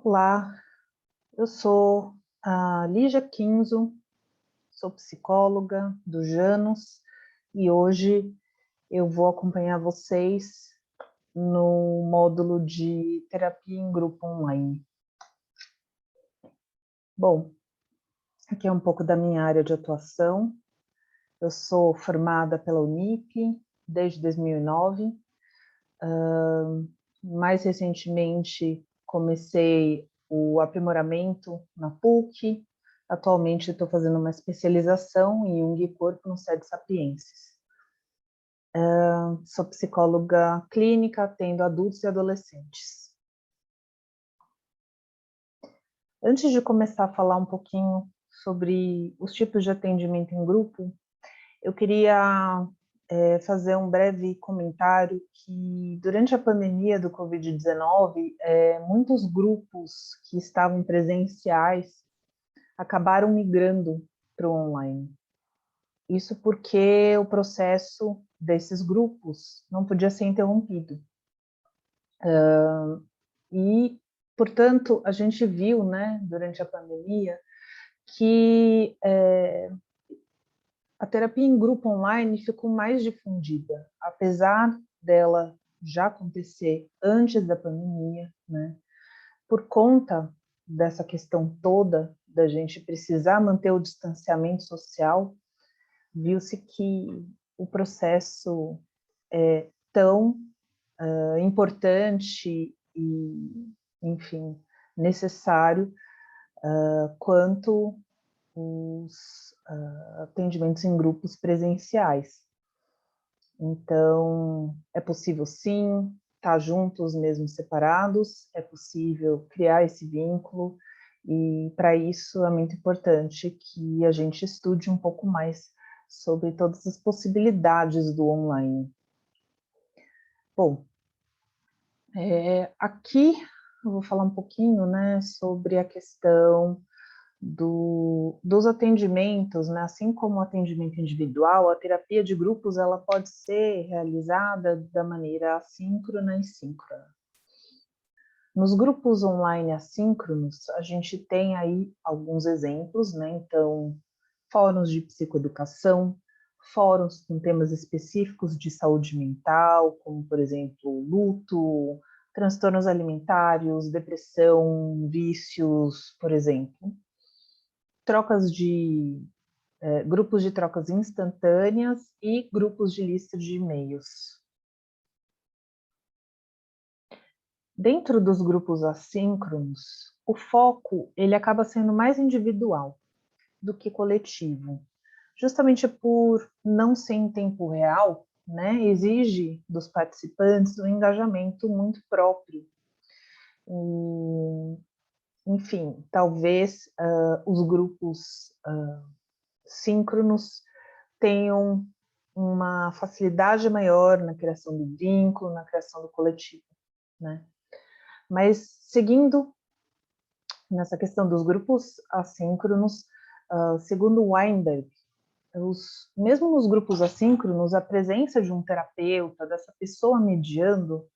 Olá, eu sou a Lígia Kinzo, sou psicóloga do Janus e hoje eu vou acompanhar vocês no módulo de terapia em grupo online. Bom, aqui é um pouco da minha área de atuação. Eu sou formada pela Unip desde 2009. Mais recentemente comecei o aprimoramento na PUC. Atualmente estou fazendo uma especialização em Jung e Corpo no SED Sapiensis. Sou psicóloga clínica, atendo adultos e adolescentes. Antes de começar a falar um pouquinho sobre os tipos de atendimento em grupo, eu queria fazer um breve comentário que durante a pandemia do Covid-19, muitos grupos que estavam presenciais acabaram migrando para o online. Isso porque o processo desses grupos não podia ser interrompido. E, portanto, a gente viu, né, durante a pandemia, que a terapia em grupo online ficou mais difundida, apesar dela já acontecer antes da pandemia, né? Por conta dessa questão toda da gente precisar manter o distanciamento social, viu-se que o processo é tão importante e, enfim, necessário quanto os atendimentos em grupos presenciais. Então, é possível sim estar juntos, mesmo separados, é possível criar esse vínculo, e para isso é muito importante que a gente estude um pouco mais sobre todas as possibilidades do online. Bom, aqui eu vou falar um pouquinho, né, sobre a questão dos atendimentos, né? Assim como o atendimento individual, a terapia de grupos ela pode ser realizada da maneira assíncrona e síncrona. Nos grupos online assíncronos, a gente tem aí alguns exemplos, né? Então, fóruns de psicoeducação, fóruns com temas específicos de saúde mental, como, por exemplo, luto, transtornos alimentares, depressão, vícios, por exemplo. Grupos de trocas instantâneas e grupos de lista de e-mails. Dentro dos grupos assíncronos, o foco ele acaba sendo mais individual do que coletivo, justamente por não ser em tempo real, né, exige dos participantes um engajamento muito próprio. E, enfim, talvez os grupos síncronos tenham uma facilidade maior na criação do vínculo, na criação do coletivo, né? Mas seguindo nessa questão dos grupos assíncronos, segundo Weinberg, mesmo nos grupos assíncronos, a presença de um terapeuta, dessa pessoa mediando,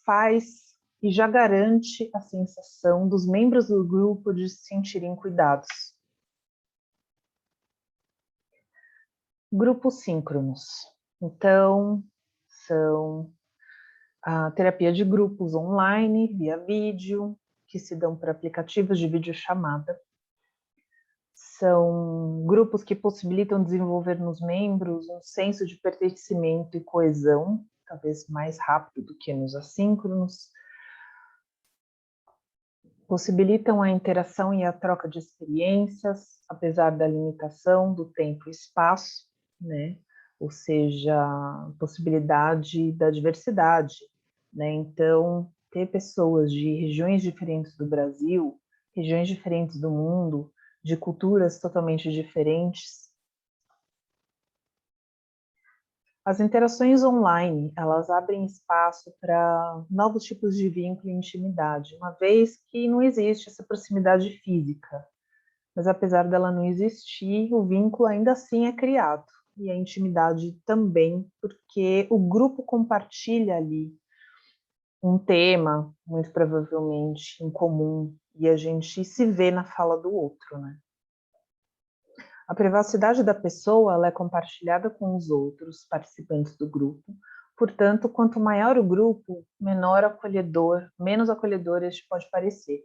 faz e já garante a sensação dos membros do grupo de se sentirem cuidados. Grupos síncronos. Então, são a terapia de grupos online, via vídeo, que se dão por aplicativos de videochamada. São grupos que possibilitam desenvolver nos membros um senso de pertencimento e coesão, talvez mais rápido do que nos assíncronos. Possibilitam a interação e a troca de experiências, apesar da limitação do tempo e espaço, né? Ou seja, a possibilidade da diversidade, né? Então, ter pessoas de regiões diferentes do Brasil, regiões diferentes do mundo, de culturas totalmente diferentes. As interações online, elas abrem espaço para novos tipos de vínculo e intimidade, uma vez que não existe essa proximidade física. Mas apesar dela não existir, o vínculo ainda assim é criado. E a intimidade também, porque o grupo compartilha ali um tema, muito provavelmente, em comum, e a gente se vê na fala do outro, né? A privacidade da pessoa ela é compartilhada com os outros participantes do grupo, portanto, quanto maior o grupo, menos acolhedor este pode parecer.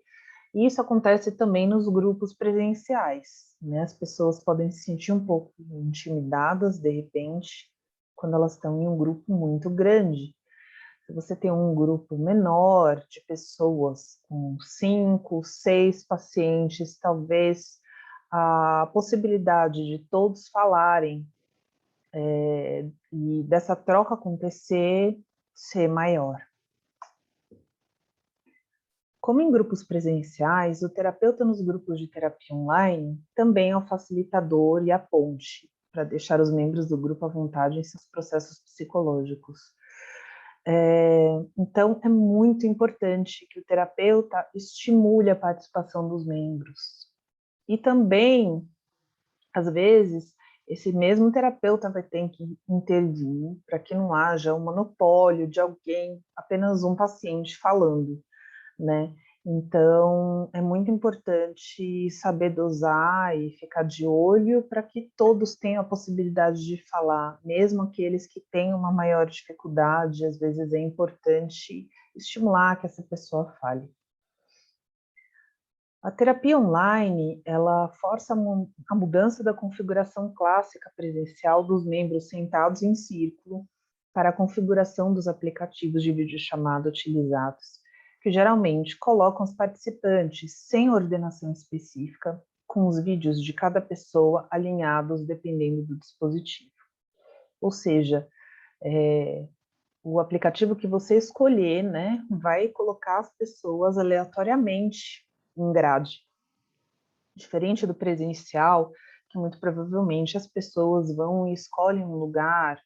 E isso acontece também nos grupos presenciais, né? As pessoas podem se sentir um pouco intimidadas, de repente, quando elas estão em um grupo muito grande. Se você tem um grupo menor de pessoas, com 5, 6 pacientes, talvez a possibilidade de todos falarem e dessa troca acontecer ser maior. Como em grupos presenciais, o terapeuta nos grupos de terapia online também é o facilitador e a ponte para deixar os membros do grupo à vontade em seus processos psicológicos. Então, é muito importante que o terapeuta estimule a participação dos membros. E também, às vezes, esse mesmo terapeuta vai ter que intervir para que não haja um monopólio de alguém, apenas um paciente falando, né? Então, é muito importante saber dosar e ficar de olho para que todos tenham a possibilidade de falar, mesmo aqueles que têm uma maior dificuldade, às vezes é importante estimular que essa pessoa fale. A terapia online, ela força a mudança da configuração clássica presencial dos membros sentados em círculo para a configuração dos aplicativos de videochamada utilizados, que geralmente colocam os participantes sem ordenação específica, com os vídeos de cada pessoa alinhados dependendo do dispositivo. Ou seja, o aplicativo que você escolher, né, vai colocar as pessoas aleatoriamente em grade. Diferente do presencial, que muito provavelmente as pessoas vão e escolhem um lugar,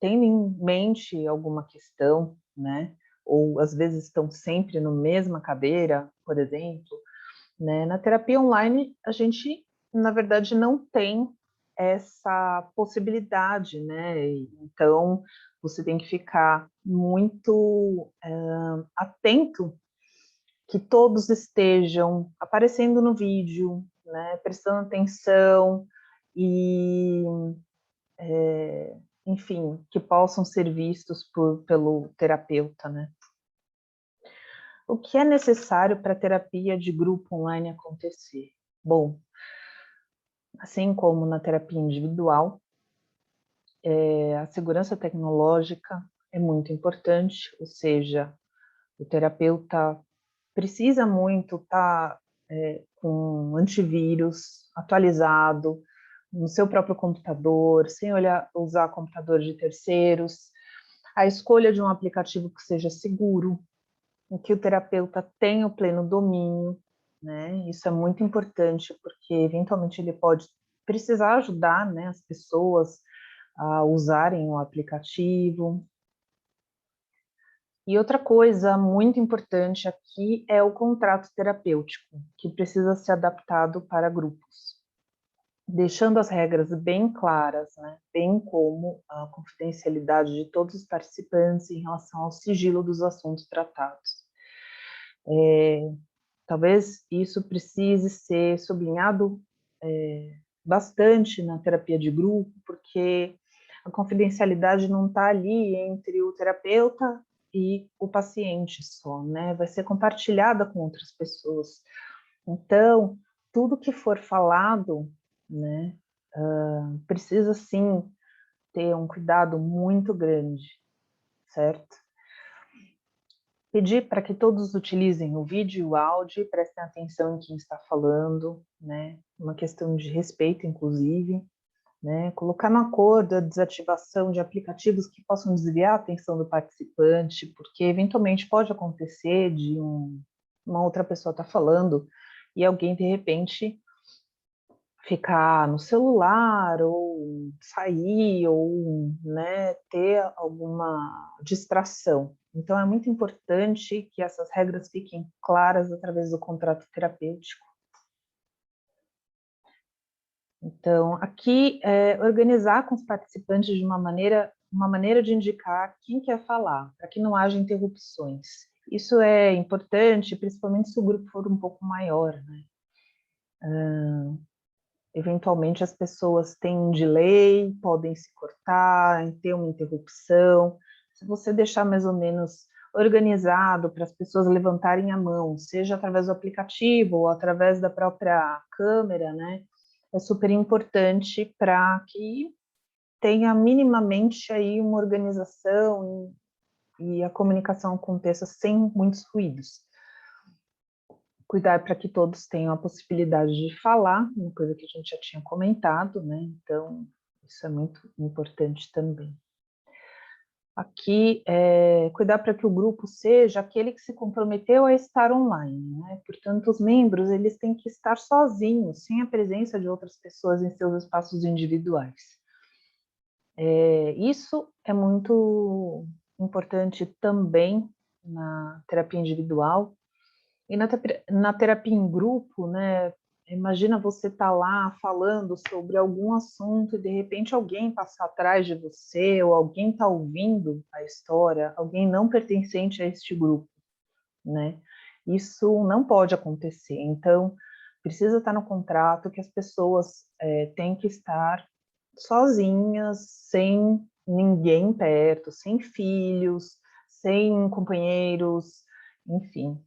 tendo em mente alguma questão, né? Ou às vezes estão sempre na mesma cadeira, por exemplo, né? Na terapia online, a gente, na verdade, não tem essa possibilidade, né? Então, você tem que ficar muito atento que todos estejam aparecendo no vídeo, né? Prestando atenção e enfim, que possam ser vistos pelo terapeuta, né? O que é necessário para a terapia de grupo online acontecer? Bom, assim como na terapia individual, a segurança tecnológica é muito importante, ou seja, o terapeuta precisa muito estar com um antivírus atualizado, no seu próprio computador, sem usar computador de terceiros, a escolha de um aplicativo que seja seguro, em que o terapeuta tenha o pleno domínio, né? Isso é muito importante, porque eventualmente ele pode precisar ajudar, né, as pessoas a usarem o aplicativo. E outra coisa muito importante aqui é o contrato terapêutico, que precisa ser adaptado para grupos, deixando as regras bem claras, né? Bem como a confidencialidade de todos os participantes em relação ao sigilo dos assuntos tratados. Talvez isso precise ser sublinhado bastante na terapia de grupo, porque a confidencialidade não está ali entre o terapeuta e o paciente só, né? Vai ser compartilhada com outras pessoas. Então, tudo que for falado, né, precisa sim ter um cuidado muito grande, certo? Pedir para que todos utilizem o vídeo e o áudio e prestem atenção em quem está falando, né? Uma questão de respeito, inclusive, né? Colocar no acordo a desativação de aplicativos que possam desviar a atenção do participante, porque eventualmente pode acontecer de uma outra pessoa estar falando e alguém, de repente, ficar no celular ou sair ou, né, ter alguma distração. Então, é muito importante que essas regras fiquem claras através do contrato terapêutico. Então, aqui, organizar com os participantes de uma maneira uma maneira de indicar quem quer falar, para que não haja interrupções. Isso é importante, principalmente se o grupo for um pouco maior, né? Eventualmente as pessoas têm um delay, podem se cortar, ter uma interrupção. Se você deixar mais ou menos organizado para as pessoas levantarem a mão, seja através do aplicativo ou através da própria câmera, né? É super importante para que tenha minimamente aí uma organização e a comunicação aconteça sem muitos ruídos. Cuidar para que todos tenham a possibilidade de falar, uma coisa que a gente já tinha comentado, né? Então, isso é muito importante também. Aqui, cuidar para que o grupo seja aquele que se comprometeu a estar online, né? Portanto, os membros, eles têm que estar sozinhos, sem a presença de outras pessoas em seus espaços individuais. Isso é muito importante também na terapia individual e na terapia em grupo, né? Imagina você estar lá falando sobre algum assunto e de repente alguém passa atrás de você ou alguém está ouvindo a história, alguém não pertencente a este grupo, né? Isso não pode acontecer. Então, precisa estar no contrato que as pessoas têm que estar sozinhas, sem ninguém perto, sem filhos, sem companheiros, enfim.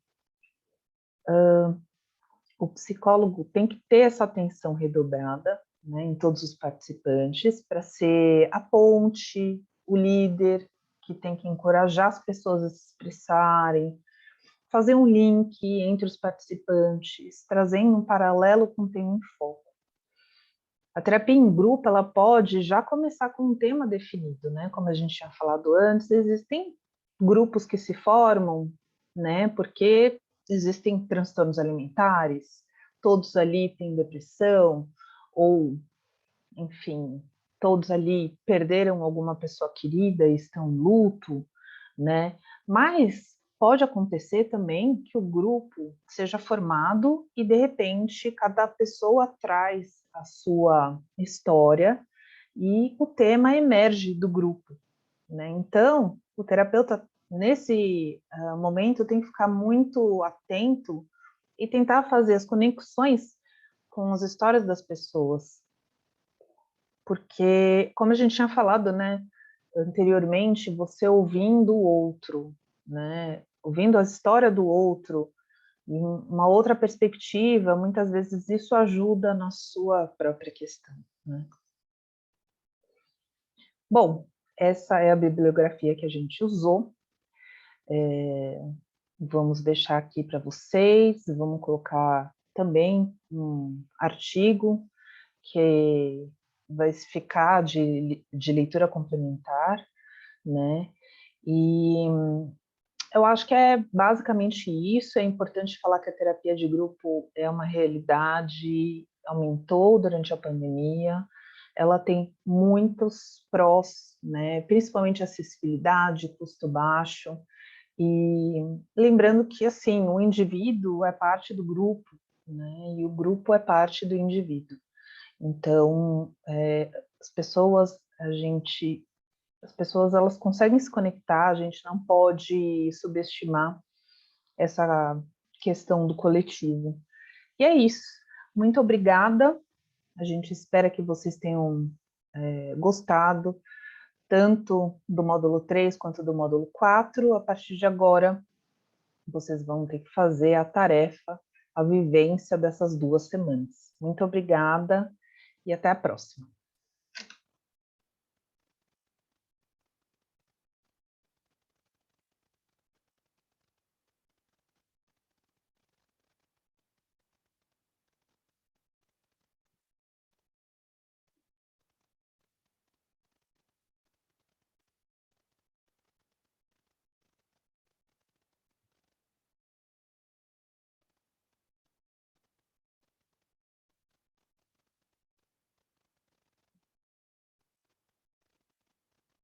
O psicólogo tem que ter essa atenção redobrada, né, em todos os participantes, para ser a ponte, o líder, que tem que encorajar as pessoas a se expressarem, fazer um link entre os participantes, trazendo um paralelo com o tema em foco. A terapia em grupo, ela pode já começar com um tema definido, né? Como a gente tinha falado antes, existem grupos que se formam, né? Porque existem transtornos alimentares, todos ali têm depressão, ou, enfim, todos ali perderam alguma pessoa querida e estão em luto, né? Mas pode acontecer também que o grupo seja formado e, de repente, cada pessoa traz a sua história e o tema emerge do grupo, né? Então, o terapeuta, nesse momento, tem que ficar muito atento e tentar fazer as conexões com as histórias das pessoas. Porque, como a gente tinha falado, né, anteriormente, você ouvindo o outro, né, ouvindo a história do outro, em uma outra perspectiva, muitas vezes isso ajuda na sua própria questão, né? Bom, essa é a bibliografia que a gente usou. Vamos deixar aqui para vocês, vamos colocar também um artigo que vai ficar de leitura complementar, né? E eu acho que é basicamente isso. É importante falar que a terapia de grupo é uma realidade, aumentou durante a pandemia, ela tem muitos prós, né? Principalmente acessibilidade, custo baixo, e lembrando que, assim, o indivíduo é parte do grupo, né? E o grupo é parte do indivíduo. Então, as pessoas, as pessoas, elas conseguem se conectar, a gente não pode subestimar essa questão do coletivo. E é isso. Muito obrigada. A gente espera que vocês tenham gostado tanto do módulo 3 quanto do módulo 4. A partir de agora, vocês vão ter que fazer a tarefa, a vivência dessas 2 semanas. Muito obrigada e até a próxima.